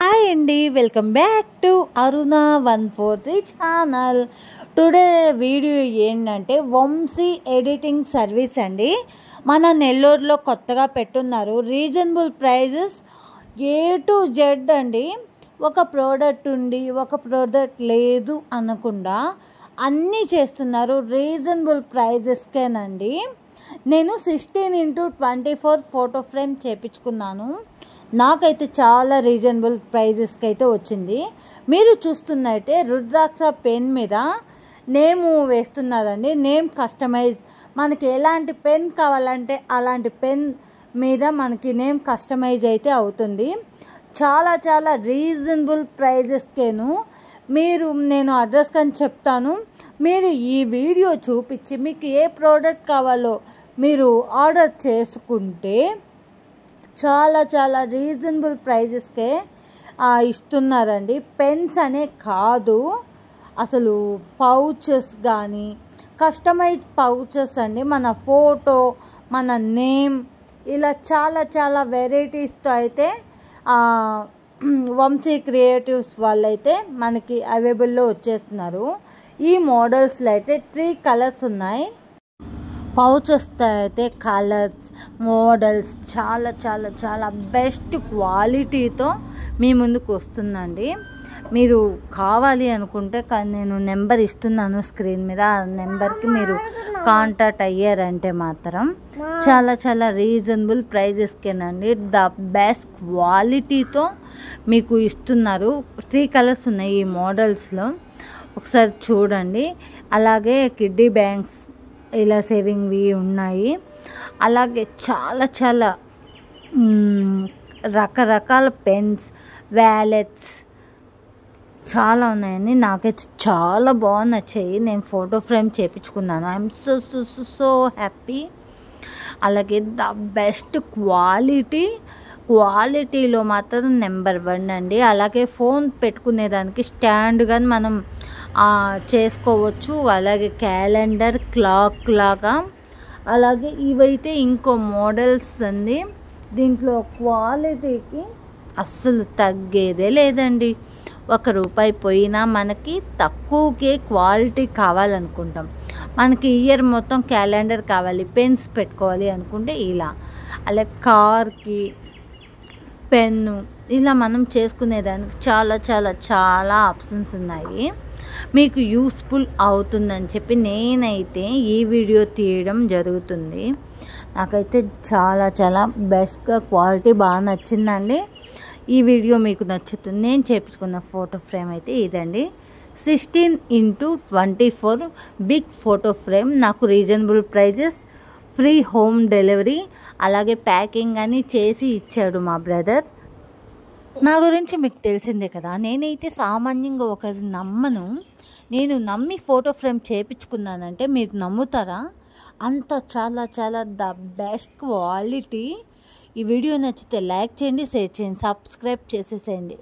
Hi అండి, welcome back to Aruna 143 channel. Today video ఏంటంటే Vamshi editing service అండి. మన నెల్లూరులో కొత్తగా పెట్టున్నారు. Reasonable prices A to Z అండి. ఒక ప్రోడక్ట్ ఉండి ఒక ప్రోడక్ట్ లేదు అనకుండా అన్నీ చేస్తున్నారు. రీజనబుల్ ప్రైజెస్కేనండి. నేను 16x24 ఫోటో ఫ్రేమ్ చేపించుకున్నాను. నాకైతే చాలా రీజనబుల్ ప్రైజెస్కి అయితే వచ్చింది. మీరు చూస్తున్నైతే రుద్రాక్ష పెన్ మీద నేమ్ వేస్తున్నారండి. నేమ్ కస్టమైజ్, మనకి ఎలాంటి పెన్ కావాలంటే అలాంటి పెన్ మీద మనకి నేమ్ కస్టమైజ్ అయితే అవుతుంది. చాలా చాలా రీజనబుల్ ప్రైజెస్కేను. నేను అడ్రస్ కానీ చెప్తాను. మీరు ఈ వీడియో చూపించి మీకు ఏ ప్రోడక్ట్ కావాలో మీరు ఆర్డర్ చేసుకుంటే చాలా చాలా రీజనబుల్ ప్రైజెస్కే ఇస్తున్నారండి. పెన్స్ అనే కాదు, అసలు పౌచెస్ కానీ కస్టమైజ్ పౌచెస్ అండి. మన ఫోటో, మన నేమ్, ఇలా చాలా చాలా వెరైటీస్తో అయితే వంశీ క్రియేటివ్స్ వాళ్ళైతే మనకి అవైలబుల్లో వచ్చేస్తున్నారు. ఈ మోడల్స్లో అయితే 3 కలర్స్ ఉన్నాయి. పౌచెస్తో అయితే కలర్స్, మోడల్స్ చాలా చాలా చాలా బెస్ట్ క్వాలిటీతో మీ ముందుకు వస్తుందండి. మీరు కావాలి అనుకుంటే నేను నెంబర్ ఇస్తున్నాను స్క్రీన్ మీద. ఆ నెంబర్కి మీరు కాంటాక్ట్ అయ్యారంటే మాత్రం చాలా చాలా రీజనబుల్ ప్రైజెస్కేనండి. ద బెస్ట్ క్వాలిటీతో మీకు ఇస్తున్నారు. 3 కలర్స్ ఉన్నాయి ఈ మోడల్స్లో, ఒకసారి చూడండి. అలాగే కిడ్డీ బ్యాంక్స్, ఇలా సేవింగ్వి ఉన్నాయి. అలాగే చాలా చాలా రకరకాల పెన్స్, వ్యాలెట్స్ చాలా ఉన్నాయండి. నాకైతే చాలా బాగా నచ్చాయి. నేను ఫోటో ఫ్రేమ్ చేయించుకున్నాను. I'm so happy. అలాగే ద బెస్ట్ క్వాలిటీలో మాత్రం నెంబర్ 1 అండి. అలాగే ఫోన్ పెట్టుకునేదానికి స్టాండ్ కానీ మనం చేసుకోవచ్చు. అలాగే క్యాలెండర్, క్లాక్ లాగా. అలాగే ఇవైతే ఇంకో మోడల్స్ అండి. దీంట్లో క్వాలిటీకి అస్సలు తగ్గేదే లేదండి. ₹1 పోయినా మనకి తక్కువకే క్వాలిటీ కావాలనుకుంటాం. మనకి ఇయర్ మొత్తం క్యాలెండర్ కావాలి, పెన్స్ పెట్టుకోవాలి అనుకుంటే ఇలా. అలాగే కార్కి పెన్ను, ఇలా మనం చేసుకునేదానికి చాలా చాలా చాలా ఆప్షన్స్ ఉన్నాయి. మీకు యూస్ఫుల్ అవుతుందని చెప్పి నేనైతే ఈ వీడియో తీయడం జరుగుతుంది. నాకైతే చాలా చాలా బెస్ట్గా క్వాలిటీ బాగా నచ్చిందండి. ఈ వీడియో మీకు నచ్చుతుంది. నేను చేపించుకున్న ఫోటో ఫ్రేమ్ అయితే ఇదండి. 16x24 big photo frame. నాకు reasonable prices, free home delivery, అలాగే ప్యాకింగ్ అని చేసి ఇచ్చాడు మా బ్రదర్. నా గురించి మీకు తెలిసిందే కదా, నేనైతే సామాన్యంగా ఒకరి నమ్మను. నేను నమ్మి ఫోటో ఫ్రేమ్ చేయించుకున్నానంటే మీరు నమ్ముతారా? అంత చాలా చాలా ద బెస్ట్ క్వాలిటీ. ఈ వీడియో నచ్చితే లైక్ చేయండి, షేర్ చేయండి, సబ్స్క్రైబ్ చేసేసేయండి.